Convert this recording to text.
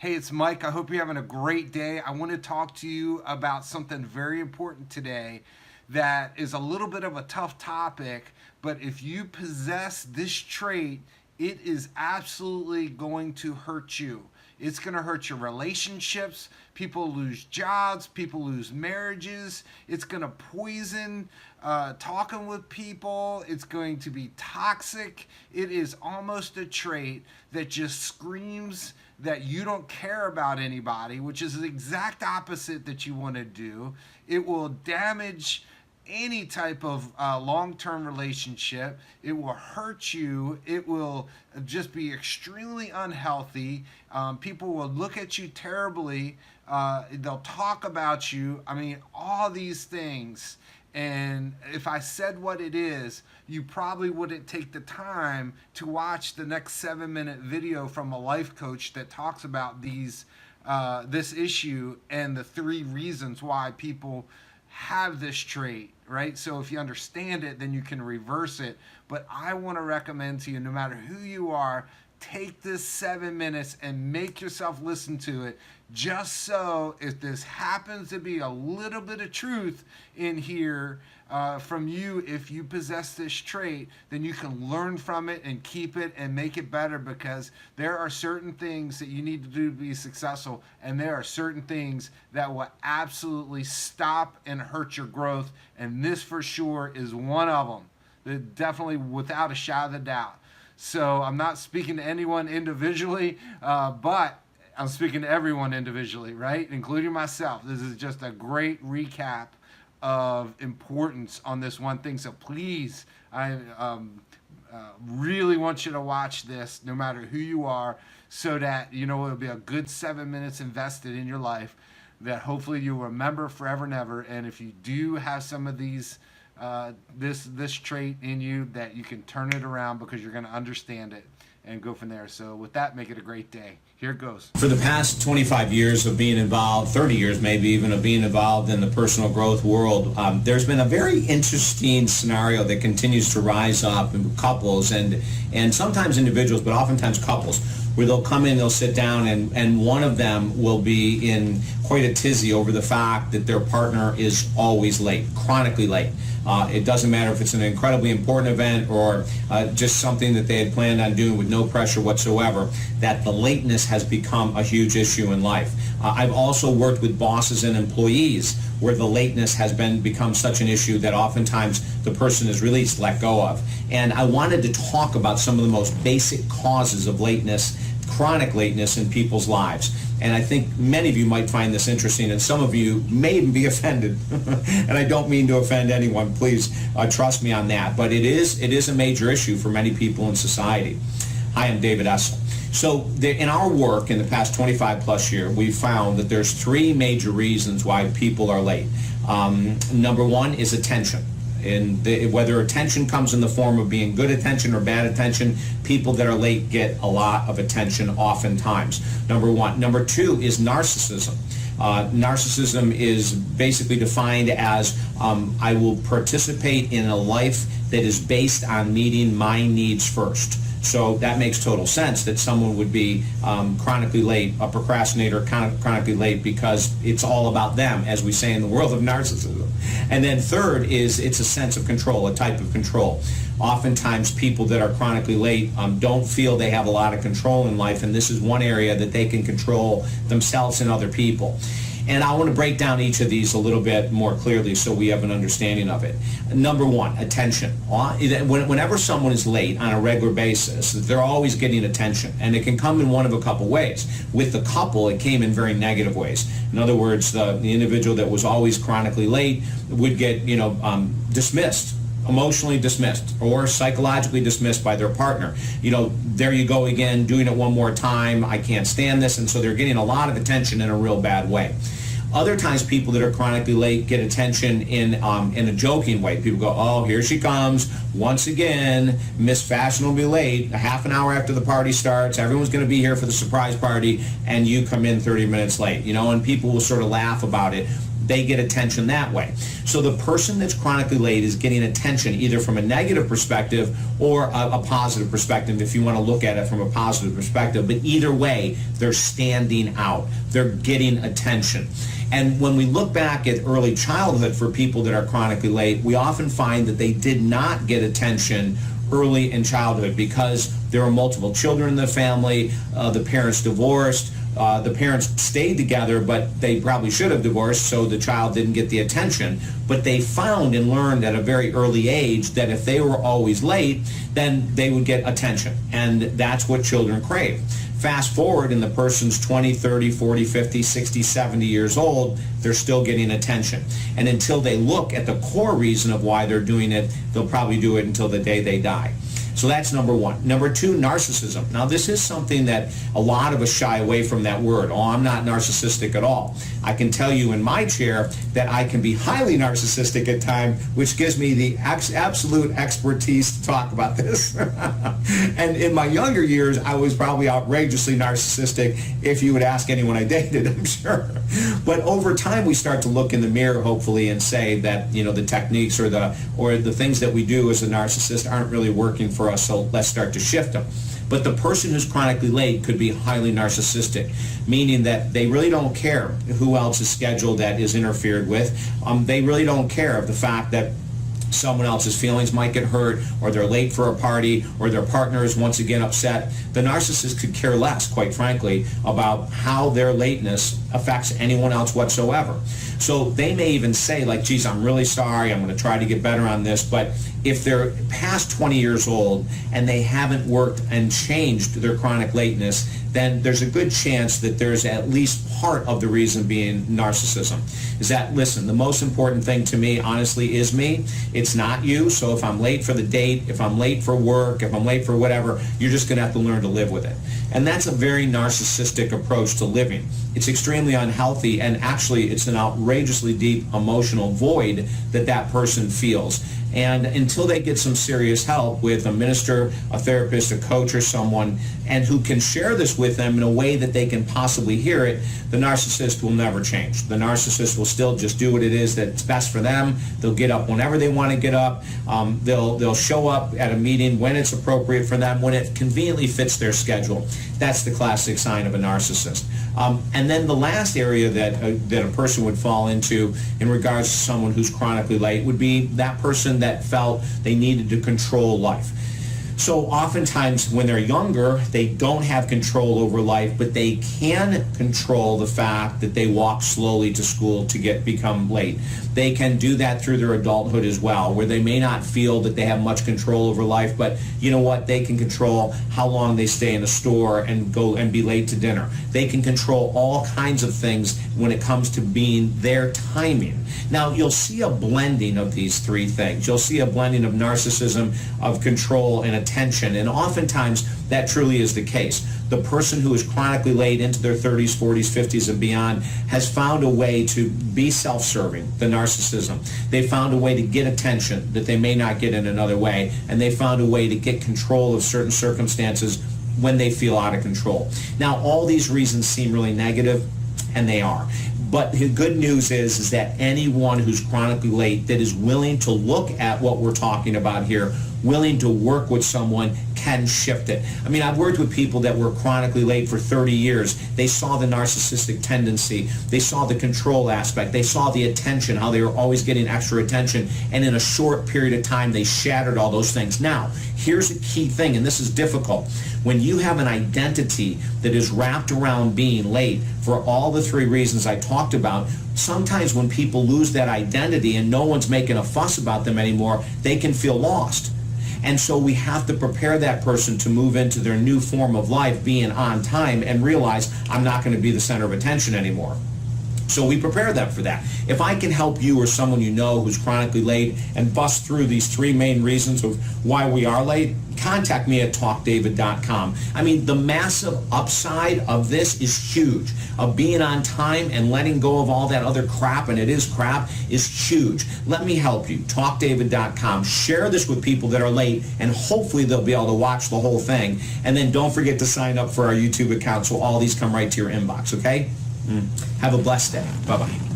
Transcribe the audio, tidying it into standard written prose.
Hey, it's Mike. I hope you're having a great day. I want to talk to you about something very important today that is a little bit of a tough topic, but if you possess this trait, it is absolutely going to hurt you. It's going to hurt your relationships. People lose jobs. People lose marriages. It's going to poison talking with people. It's going to be toxic. It is almost a trait that just screams that you don't care about anybody, which is the exact opposite that you want to do. It will damage any type of long-term relationship. It will hurt you. It will just be extremely unhealthy. People will look at you terribly. They'll talk about you. I mean, all these things. And if I said what it is, you probably wouldn't take the time to watch the next 7-minute video from a life coach that talks about this issue and the 3 reasons why people have this trait, right? So if you understand it, then you can reverse it. But I want to recommend to you, no matter who you are, take this 7 minutes and make yourself listen to it, just so if this happens to be a little bit of truth in here from you, if you possess this trait, then you can learn from it and keep it and make it better, because there are certain things that you need to do to be successful, and there are certain things that will absolutely stop and hurt your growth, and this for sure is one of them. Definitely, without a shadow of a doubt. So I'm not speaking to anyone individually, but I'm speaking to everyone individually, right? Including myself. This is just a great recap of importance on this one thing. So please, I really want you to watch this, no matter who you are, so that, it'll be a good 7 minutes invested in your life that hopefully you'll remember forever and ever. And if you do have some of these this trait in you, that you can turn it around, because you're going to understand it and go from there. So with that, make it a great day. Here it goes. For the past 25 years of being involved, 30 years maybe even, of being involved in the personal growth world, there's been a very interesting scenario that continues to rise up in couples and sometimes individuals, but oftentimes couples, where they'll come in, they'll sit down, and one of them will be in quite a tizzy over the fact that their partner is always late, chronically late. It doesn't matter if it's an incredibly important event or just something that they had planned on doing with no pressure whatsoever, that the lateness has become a huge issue in life. I've also worked with bosses and employees where the lateness has become such an issue that oftentimes the person is released, let go of. And I wanted to talk about some of the most basic causes of lateness, chronic lateness in people's lives. And I think many of you might find this interesting, and some of you may even be offended. And I don't mean to offend anyone. Please trust me on that. But it is a major issue for many people in society. Hi, I'm David Essel. So in our work in the past 25 plus years, we've found that there's 3 major reasons why people are late. Number 1 is attention. And whether attention comes in the form of being good attention or bad attention, people that are late get a lot of attention oftentimes. Number 1. Number 2 is narcissism. Narcissism is basically defined as I will participate in a life that is based on meeting my needs first. So that makes total sense that someone would be chronically late, a procrastinator, chronically late, because it's all about them, as we say in the world of narcissism. And then third is it's a sense of control, a type of control. Oftentimes people that are chronically late don't feel they have a lot of control in life, and this is one area that they can control themselves and other people. And I want to break down each of these a little bit more clearly so we have an understanding of it. Number 1, attention. Whenever someone is late on a regular basis, they're always getting attention. And it can come in one of a couple ways. With the couple, it came in very negative ways. In other words, the individual that was always chronically late would get, dismissed, emotionally dismissed, or psychologically dismissed by their partner. There you go again, doing it one more time, I can't stand this, and so they're getting a lot of attention in a real bad way. Other times people that are chronically late get attention in a joking way. People go, oh, here she comes, once again, Miss Fashion will be late, a half an hour after the party starts, everyone's going to be here for the surprise party, and you come in 30 minutes late, and people will sort of laugh about it. they get attention that way. So the person that's chronically late is getting attention either from a negative perspective or a positive perspective, if you want to look at it from a positive perspective. But either way, they're standing out. They're getting attention. And when we look back at early childhood for people that are chronically late, we often find that they did not get attention early in childhood because there were multiple children in the family, the parents divorced, the parents stayed together, but they probably should have divorced, so the child didn't get the attention. But they found and learned at a very early age that if they were always late, then they would get attention. And that's what children crave. Fast forward and the person's 20, 30, 40, 50, 60, 70 years old, they're still getting attention. And until they look at the core reason of why they're doing it, they'll probably do it until the day they die. So that's number one. Number two, narcissism. Now, this is something that a lot of us shy away from that word. Oh, I'm not narcissistic at all. I can tell you in my chair that I can be highly narcissistic at times, which gives me the absolute expertise to talk about this. And in my younger years, I was probably outrageously narcissistic if you would ask anyone I dated, I'm sure. But over time, we start to look in the mirror, hopefully, and say that, you know, the techniques or the things that we do as a narcissist aren't really working for us, so let's start to shift them. But the person who's chronically late could be highly narcissistic, meaning that they really don't care who else's schedule that is interfered with. They really don't care of the fact that someone else's feelings might get hurt, or they're late for a party, or their partner is once again upset. The narcissist could care less, quite frankly, about how their lateness affects anyone else whatsoever. So they may even say, like, geez, I'm really sorry, I'm going to try to get better on this. But if they're past 20 years old and they haven't worked and changed their chronic lateness, then there's a good chance that there's at least part of the reason being narcissism. Is that, listen, the most important thing to me, honestly, is me. It's not you. So if I'm late for the date, if I'm late for work, if I'm late for whatever, you're just going to have to learn to live with it. And that's a very narcissistic approach to living. It's extremely unhealthy, and actually it's an outrageously deep emotional void that that person feels. And until they get some serious help with a minister, a therapist, a coach, or someone, and who can share this with them in a way that they can possibly hear it, the narcissist will never change. The narcissist will still just do what it is that's best for them. They'll get up whenever they want to get up. They'll show up at a meeting when it's appropriate for them, when it conveniently fits their schedule. That's the classic sign of a narcissist. And then the last area that a person would fall into in regards to someone who's chronically late would be that person that felt they needed to control life. So oftentimes when they're younger, they don't have control over life, but they can control the fact that they walk slowly to school to become late. They can do that through their adulthood as well, where they may not feel that they have much control over life, but you know what? They can control how long they stay in a store and go and be late to dinner. They can control all kinds of things when it comes to being their timing. Now, you'll see a blending of these three things. You'll see a blending of narcissism, of control, and attention, and oftentimes that truly is the case. The person who is chronically late into their 30s, 40s, 50s, and beyond has found a way to be self-serving, the narcissism. They found a way to get attention that they may not get in another way, and they found a way to get control of certain circumstances when they feel out of control. Now, all these reasons seem really negative, and they are. But the good news is that anyone who's chronically late that is willing to look at what we're talking about here, willing to work with someone, can shift it. I mean, I've worked with people that were chronically late for 30 years. They saw the narcissistic tendency. They saw the control aspect. They saw the attention, how they were always getting extra attention. And in a short period of time, they shattered all those things. Now, here's a key thing, and this is difficult. When you have an identity that is wrapped around being late for all the three reasons I talked about, sometimes when people lose that identity and no one's making a fuss about them anymore, they can feel lost. And so we have to prepare that person to move into their new form of life, being on time, and realize I'm not going to be the center of attention anymore. So we prepare them for that. If I can help you or someone you know who's chronically late and bust through these three main reasons of why we are late, contact me at talkdavid.com. I mean, the massive upside of this is huge. Of being on time and letting go of all that other crap, and it is crap, is huge. Let me help you. Talkdavid.com. Share this with people that are late, and hopefully they'll be able to watch the whole thing. And then don't forget to sign up for our YouTube account so all these come right to your inbox, okay? Have a blessed day. Bye-bye.